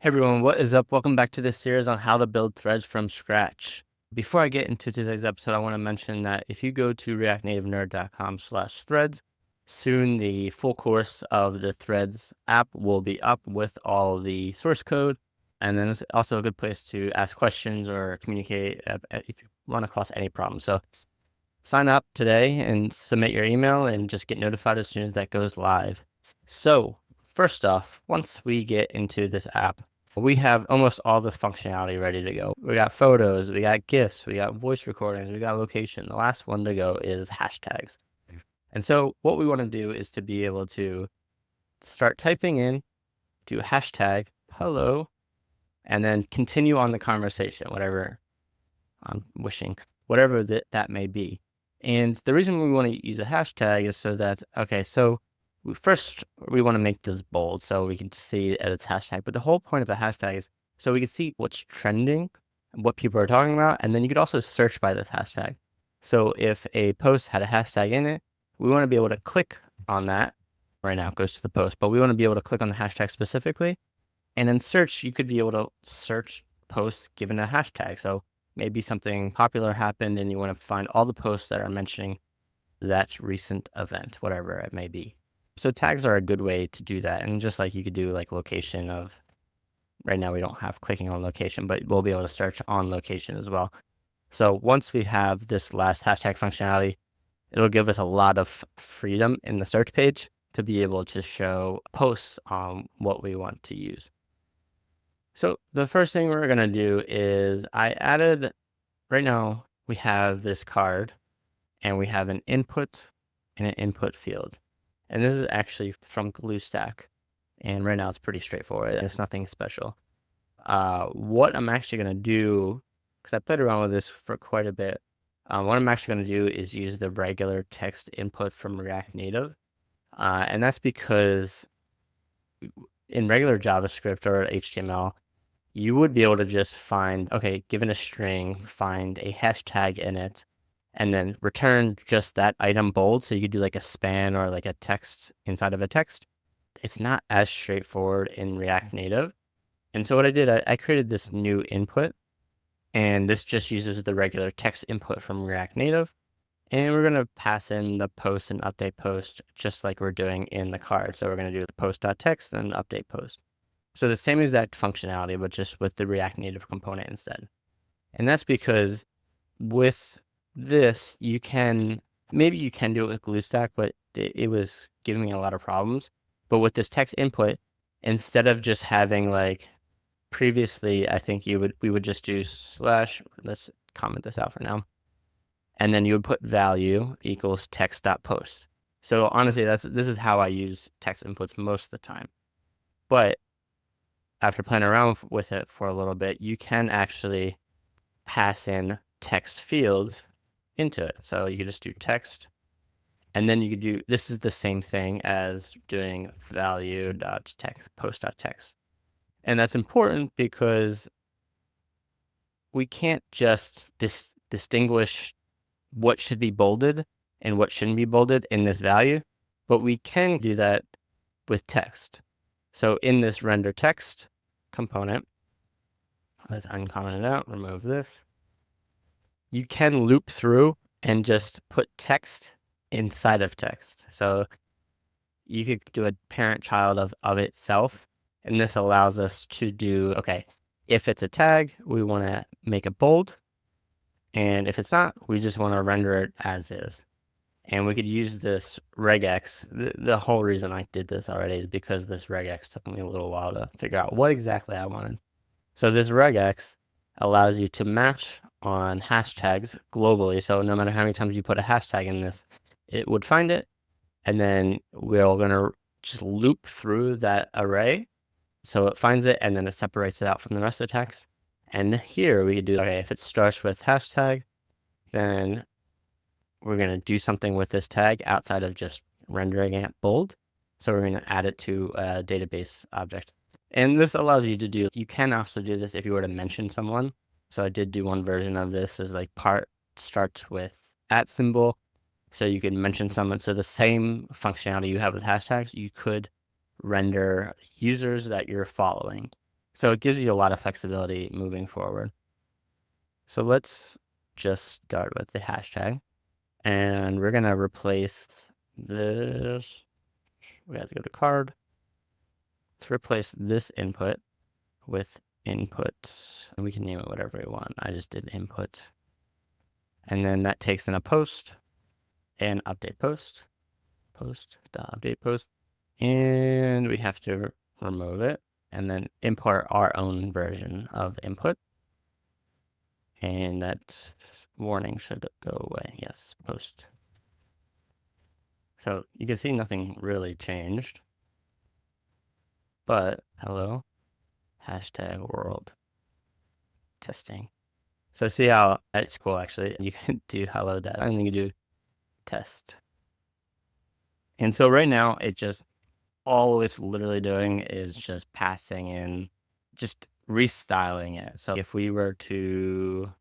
Hey everyone, what is up? Welcome back to this series on how to build threads from scratch. Before I get into today's episode, I want to mention that if you go to reactnativenerd.com/threads, soon the full course of the Threads app will be up with all the source code. And then it's also a good place to ask questions or communicate if you run across any problems. So sign up today and submit your email and just get notified as soon as that goes live. So first off, once we get into this app, we have almost all this functionality ready to go. We got photos, we got GIFs, we got voice recordings, we got location. The last one to go is hashtags. And so what we want to do is to be able to start typing in, do hashtag hello, and then continue on the conversation, whatever I'm wishing, whatever that may be. And the reason we want to use a hashtag is so that, so we want to make this bold so we can see that it's hashtag. But the whole point of a hashtag is so we can see what's trending, what people are talking about, and then you could also search by this hashtag. So if a post had a hashtag in it, we want to be able to click on that. Right now it goes to the post, but we want to be able to click on the hashtag specifically. And in search, you could be able to search posts given a hashtag. So maybe something popular happened and you want to find all the posts that are mentioning that recent event, whatever it may be. So tags are a good way to do that. And just like you could do like location of, right now we don't have clicking on location, but we'll be able to search on location as well. So once we have this last hashtag functionality, it'll give us a lot of freedom in the search page to be able to show posts on what we want to use. So the first thing we're going to do is right now we have this card and we have an input and an input field. And this is actually from GlueStack. And right now it's pretty straightforward. It's nothing special. What I'm actually going to do, because I played around with this for quite a bit, what I'm actually going to do is use the regular text input from React Native. And that's because in regular JavaScript or HTML, you would be able to just find, given a string, find a hashtag in it, and then return just that item bold. So you could do like a span or like a text inside of a text. It's not as straightforward in React Native. And so what I did, I created this new input, and this just uses the regular text input from React Native. And we're going to pass in the post and update post just like we're doing in the card. So we're going to do the post.text and update post. So the same exact functionality, but just with the React Native component instead. And that's because with this, maybe you can do it with GlueStack, but it was giving me a lot of problems. But with this text input, instead of just having like previously, I think we would just do / let's comment this out for now. And then you would put value equals text.post. So honestly, this is how I use text inputs most of the time. But after playing around with it for a little bit, you can actually pass in text fields into it. So you could just do text, and then you could do, this is the same thing as doing value.text, post.text. And that's important because we can't just distinguish what should be bolded and what shouldn't be bolded in this value, but we can do that with text. So in this render text component, let's uncomment it out, remove this. You can loop through and just put text inside of text. So you could do a parent-child of itself, and this allows us to do, if it's a tag, we want to make it bold, and if it's not, we just want to render it as is. And we could use this regex. The whole reason I did this already is because this regex took me a little while to figure out what exactly I wanted. So this regex allows you to match on hashtags globally. So no matter how many times you put a hashtag in this, it would find it. And then we're going to just loop through that array. So it finds it and then it separates it out from the rest of the text. And here we could do, if it starts with hashtag, then we're going to do something with this tag outside of just rendering it bold. So we're going to add it to a database object. And this allows you to do, you can also do this if you were to mention someone. So I did do one version of this as like part starts with @symbol. So you could mention someone. So the same functionality you have with hashtags, you could render users that you're following. So it gives you a lot of flexibility moving forward. So let's just start with the hashtag, and we're gonna replace this. We have to go to card. Let's replace this input with input, and we can name it whatever we want. I just did input. And then that takes in a post and update post, post.update post. And we have to remove it and then import our own version of input. And that warning should go away. Yes, post. So you can see nothing really changed. But hello, hashtag world testing. So see how it's cool actually. You can do hello data and you can do test. And so right now it just, all it's literally doing is just passing in, just restyling it. So if we were to,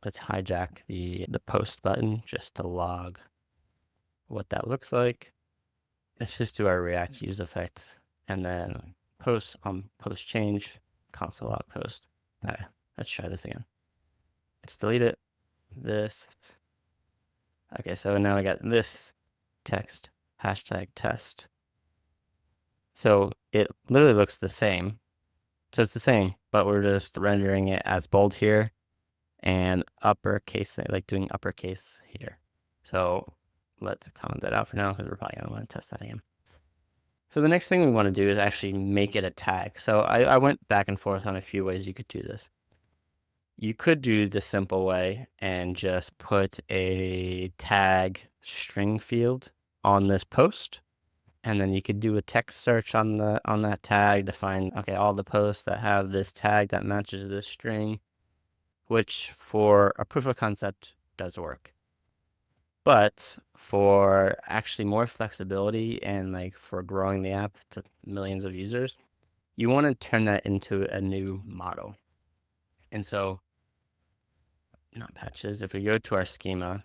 let's hijack the post button just to log what that looks like. Let's just do our React use effect and then post post change, console log post. All right, let's try this again. Let's delete it. This. Okay, so now I got this text, hashtag test. So it literally looks the same. So it's the same, but we're just rendering it as bold here and uppercase, like doing uppercase here. So let's comment that out for now because we're probably going to want to test that again. So the next thing we want to do is actually make it a tag. So I went back and forth on a few ways you could do this. You could do the simple way and just put a tag string field on this post. And then you could do a text search on that tag to find, okay, all the posts that have this tag that matches this string, which for a proof of concept does work. But for actually more flexibility and like for growing the app to millions of users, you want to turn that into a new model. And so, not patches, if we go to our schema,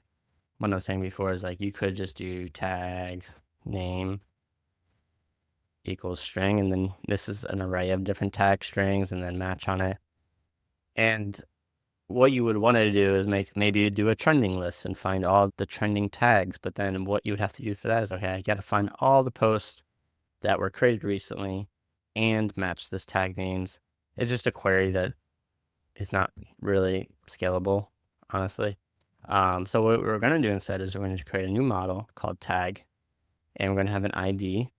what I was saying before is like you could just do tag name equals string, and then this is an array of different tag strings and then match on it. And what you would want to do is maybe do a trending list and find all the trending tags, but then what you would have to do for that is, okay, I got to find all the posts that were created recently and match this tag names. It's just a query that is not really scalable, honestly. So what we're going to do instead is we're going to create a new model called tag, and we're going to have an ID,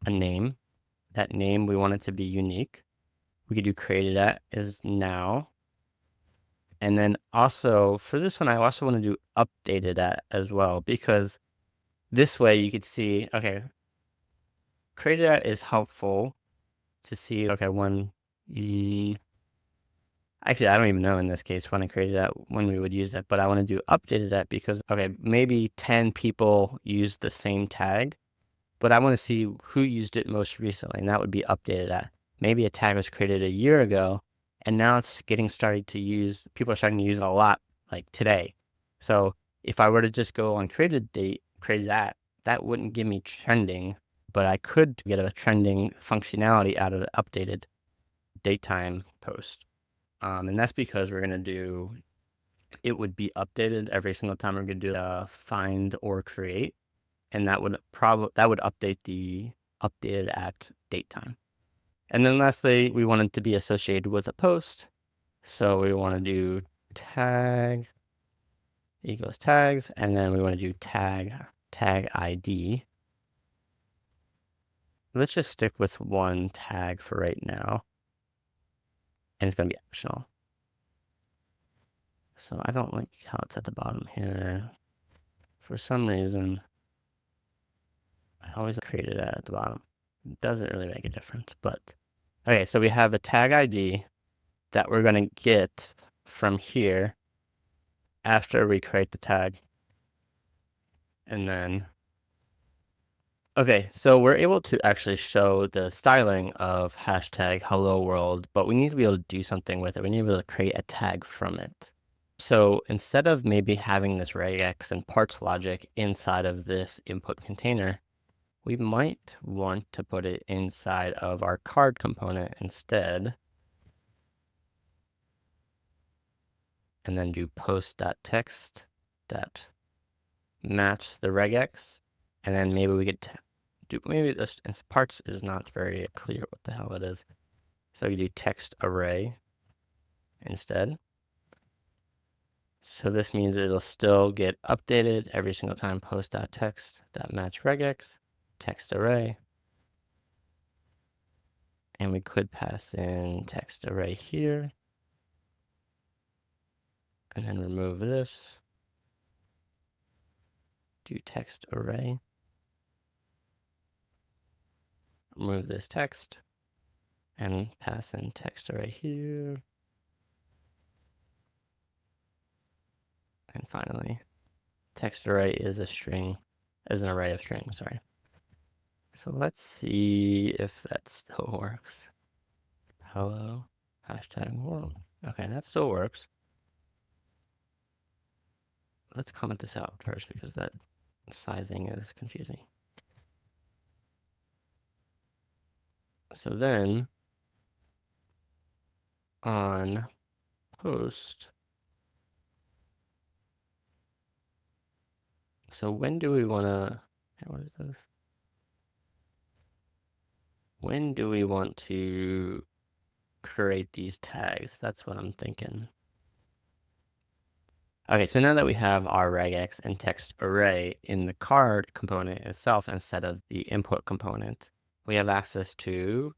a name. That name, we want it to be unique. We could do created at is now. And then also for this one, I also want to do updated at as well, because this way you could see, okay, created at is helpful to see, okay, actually, I don't even know in this case when I created that, when we would use it, but I want to do updated at because, okay, maybe 10 people used the same tag, but I want to see who used it most recently, and that would be updated at. Maybe a tag was created a year ago, and now it's getting started to use, people are starting to use it a lot, like today. So if I were to just go on created date, created that wouldn't give me trending, but I could get a trending functionality out of the updated datetime post. And that's because we're going to do, it would be updated every single time we're going to do a find or create. And that would update the updated at date time. And then lastly, we want it to be associated with a post. So we want to do tag equals tags, and then we want to do tag ID. Let's just stick with one tag for right now. And it's going to be optional. So I don't like how it's at the bottom here. For some reason, I always create it at the bottom. It doesn't really make a difference, but okay, so we have a tag ID that we're going to get from here after we create the tag. And then, okay, so we're able to actually show the styling of hashtag hello world, but we need to be able to do something with it. We need to be able to create a tag from it. So instead of maybe having this regex and parts logic inside of this input container, we might want to put it inside of our card component instead. And then do post.text that match the regex. And then maybe we could do, maybe this parts is not very clear what the hell it is. So we do text array instead. So this means it'll still get updated every single time post.text.match regex, text array. And we could pass in text array here. And then remove this. Do text array. Remove this text. And pass in text array here. And finally, text array is a string, is an array of strings, sorry. So let's see if that still works. Hello, hashtag world. Okay, that still works. Let's comment this out first because that sizing is confusing. So then on post, so when do we want to, what is this? When do we want to create these tags? That's what I'm thinking. Okay, so now that we have our regex and text array in the card component itself instead of the input component, we have access to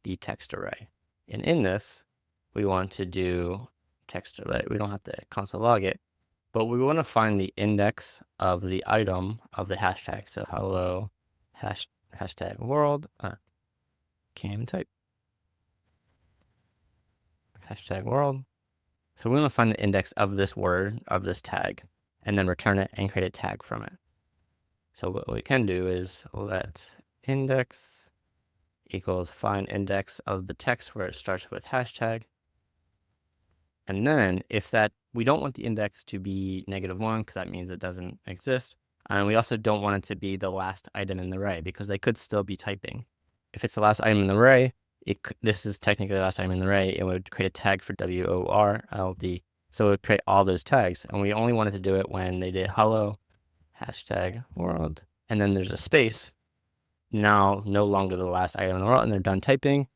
the text array. And in this, we want to do text array. We don't have to console log it, but we want to find the index of the item of the hashtag. So hello hashtag world, can't even type. Hashtag world. So we want to find the index of this word, of this tag, and then return it and create a tag from it. So what we can do is let index equals find index of the text where it starts with hashtag. And then if that, we don't want the index to be -1 because that means it doesn't exist. And we also don't want it to be the last item in the array because they could still be typing. If it's the last item in the array, this is technically the last time in the array, it would create a tag for WORLD. So it would create all those tags. And we only wanted to do it when they did hello, hashtag world, and then there's a space. Now, no longer the last item in the world, and they're done typing,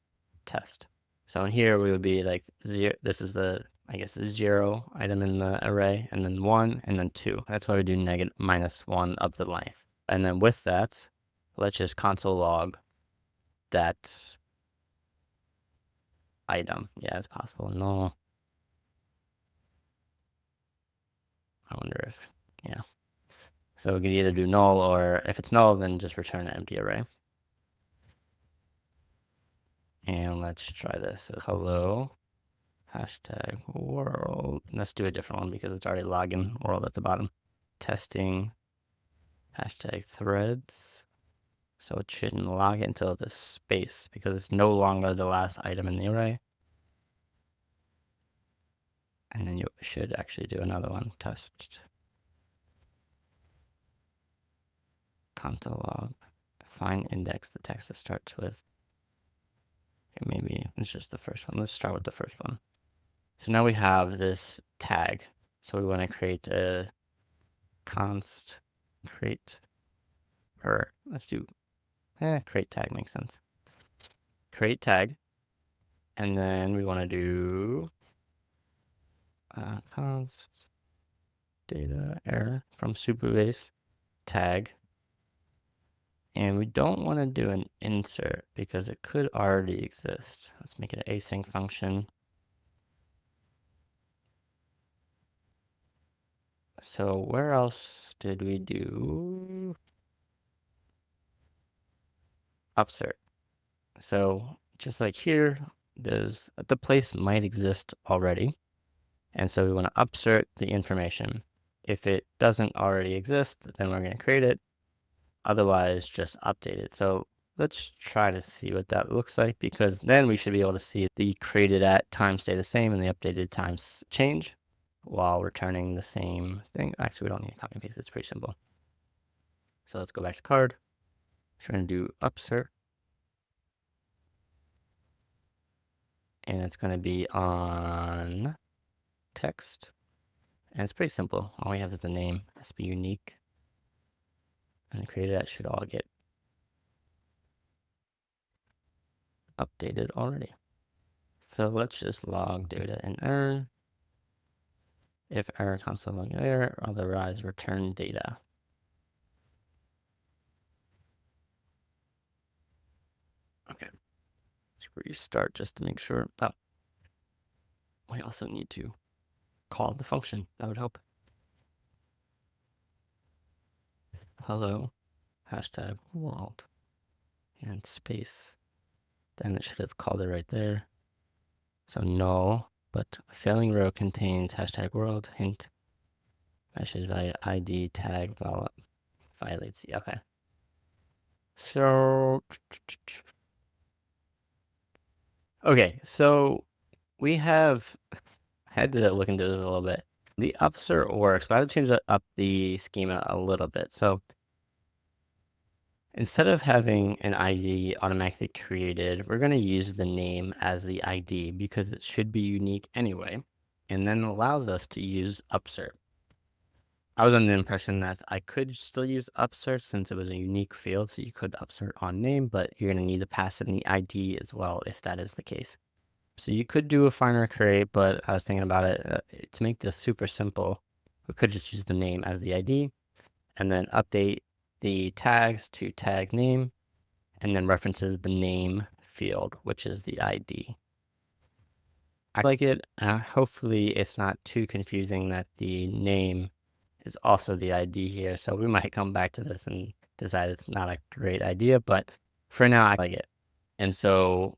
test. So in here, we would be like, this is the, I guess, the 0 item in the array, and then 1, and then 2. That's why we do -1 of the length. And then with that, let's just console log that item. Yeah, it's possible. No. I wonder if, yeah. So we could either do null, or if it's null, then just return an empty array. And let's try this. So hello, hashtag world. Let's do a different one because it's already logging world at the bottom. Testing, hashtag threads. So it shouldn't log it until this space because it's no longer the last item in the array. And then you should actually do another one, test. Console log, find index, the text that starts with. Okay, maybe it's just the first one. Let's start with the first one. So now we have this tag. So we want to create a const create, or let's do, create tag makes sense. Create tag. And then we want to do const data error from Superbase tag. And we don't want to do an insert because it could already exist. Let's make it an async function. So where else did we do upsert? So just like here, the place might exist already. And so we want to upsert the information. If it doesn't already exist, then we're going to create it. Otherwise, just update it. So let's try to see what that looks like, because then we should be able to see the created at time stay the same and the updated times change while returning the same thing. Actually, we don't need to copy and paste. It's pretty simple. So let's go back to card. So we're going to do upsert. And it's going to be on text. And it's pretty simple. All we have is the name. It has to be unique. And the created at should all get updated already. So let's just log data and error. If error console log error, otherwise return data. Okay. Let's restart just to make sure. Oh, we also need to call the function. That would help. Hello, hashtag world, and space. Then it should have called it right there. So null, but failing row contains hashtag world, hint, message value ID tag violates the, okay. So, okay, so we have had to look into this a little bit. The upsert works, but I had to change up the schema a little bit. So instead of having an ID automatically created, we're going to use the name as the ID because it should be unique anyway, and then allows us to use upsert. I was under the impression that I could still use upsert since it was a unique field, so you could upsert on name, but you're going to need to pass in the ID as well if that is the case. So you could do a find create, but I was thinking about it, to make this super simple, we could just use the name as the ID, and then update the tags to tag name, and then references the name field, which is the ID. I like it. Hopefully it's not too confusing that the name is also the ID here. So we might come back to this and decide it's not a great idea, but for now I like it. And so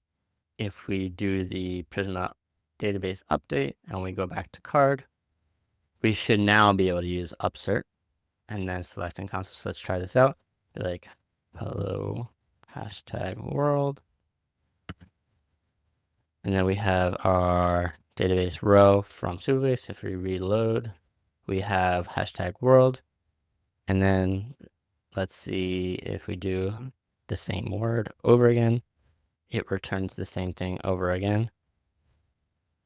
if we do the Prisma database update and we go back to card, we should now be able to use upsert and then select in console. So let's try this out. Be like, hello, hashtag world. And then we have our database row from Superbase. If we reload, we have hashtag world. And then let's see if we do the same word over again, it returns the same thing over again.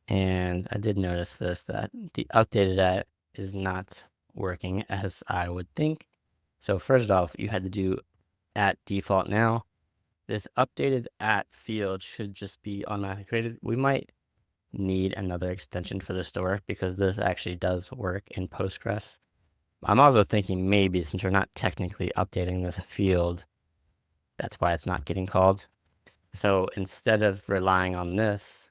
And I did notice this, that the updated at is not working as I would think. So first off, you had to do at default now. This updated at field should just be automatically created. We might need another extension for this to work because this actually does work in Postgres. I'm also thinking maybe since we're not technically updating this field, that's why it's not getting called. So instead of relying on this,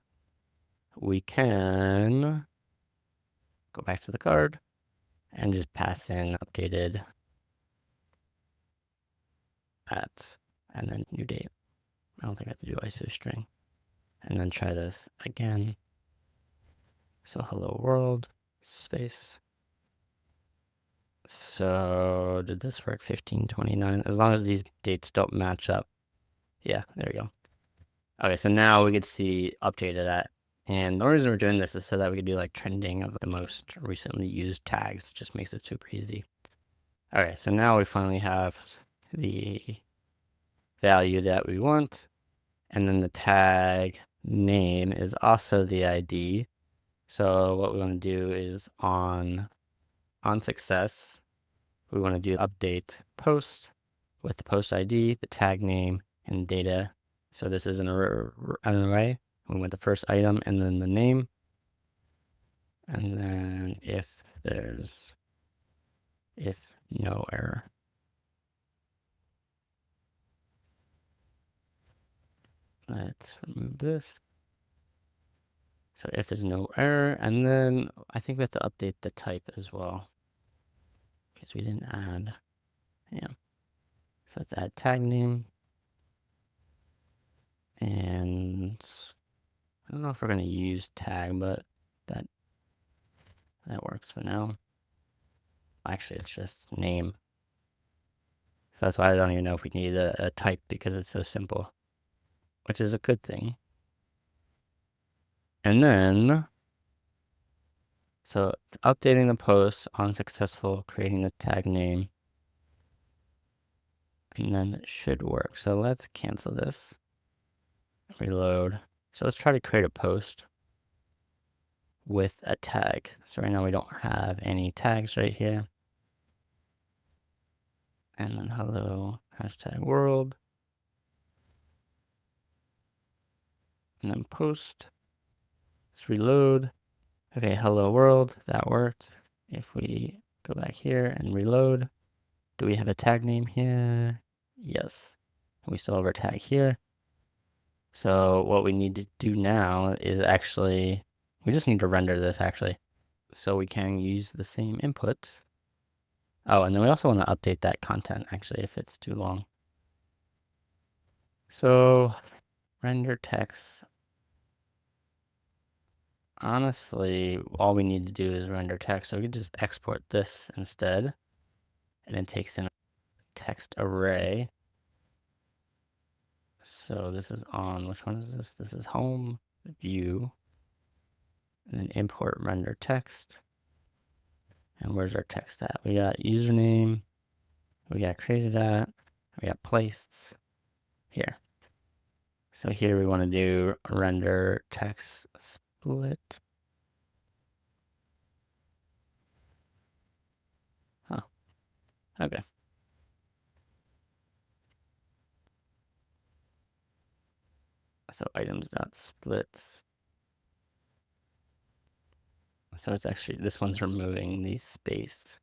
we can go back to the card and just pass in updated at and then new date. I don't think I have to do ISO string. And then try this again. So hello world, space. So did this work? 1529. As long as these dates don't match up. Yeah, there we go. Okay, so now we could see updated at. And the only reason we're doing this is so that we could do like trending of the most recently used tags. It just makes it super easy. Okay, so now we finally have the value that we want. And then the tag name is also the ID. So what we want to do is on success, we want to do update post with the post ID, the tag name, and data. So this is an array. We want the first item and then the name. And then if no error. Let's remove this. So if there's no error, and then I think we have to update the type as well because we didn't add. Yeah. So let's add tag name. And I don't know if we're going to use tag, but that works for now. Actually, it's just name. So that's why I don't even know if we need a type because it's so simple, which is a good thing. And then, so it's updating the post, unsuccessful, creating the tag name. and then it should work. So let's cancel this, reload. So let's try to create a post with a tag. So right now we don't have any tags right here. And then hello hashtag world. And then post. Let's reload. Okay, hello world, that worked. If we go back here and reload, do we have a tag name here? Yes. We still have our tag here. So what we need to do now is actually, we just need to render this actually. So we can use the same input. Oh, and then we also want to update that content actually if it's too long. So render text. Honestly, all we need to do is render text. So we can just export this instead. And it takes in a text array. So this is on, which one is this? This is home, view, and then import render text. And where's our text at? We got username, we got created at, we got placed here. So here we want to do render text split. Huh. Okay. So items.split. So it's actually, this one's removing the space.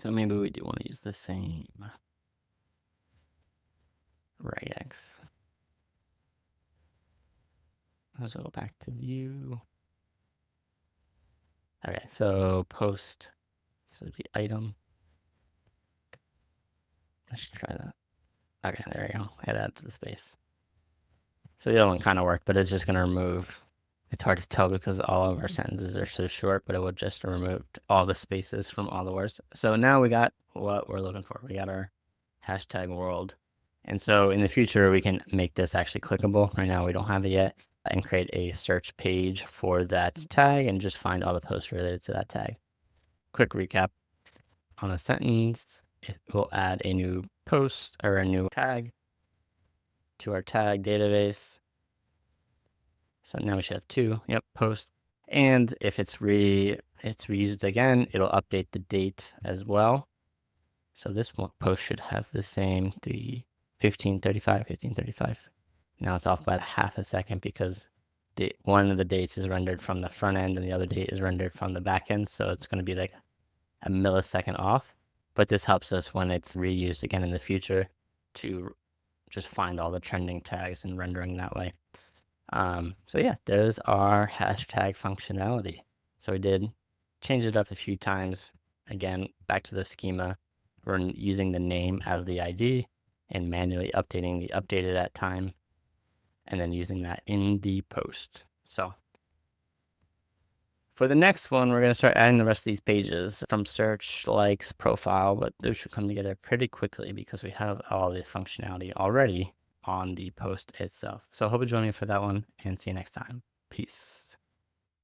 So maybe we do want to use the same regex. Let's go back to view. Okay, so post. So it'd be item. Let's try that. Okay, there we go. It adds the space. So the other one kind of worked, but it's just going to remove. It's hard to tell because all of our sentences are so short, but it will just remove all the spaces from all the words. So now we got what we're looking for. We got our hashtag world. And so in the future, we can make this actually clickable. Right now, we don't have it yet. And create a search page for that tag and just find all the posts related to that tag. Quick recap on a sentence. It will add a new post or a new tag to our tag database. So now we should have two. Yep, post. And if it's reused again, it'll update the date as well. So this one post should have the same 1535. Now it's off by half a second because one of the dates is rendered from the front end and the other date is rendered from the back end. So it's going to be like a millisecond off. But this helps us when it's reused again in the future to just find all the trending tags and rendering that way. So yeah, there's our hashtag functionality. So we did change it up a few times. Again, back to the schema. We're using the name as the ID and manually updating the updated at time and then using that in the post. So for the next one, we're going to start adding the rest of these pages from search, likes, profile, but those should come together pretty quickly because we have all the functionality already on the post itself. So I hope you join me for that one and see you next time. Peace.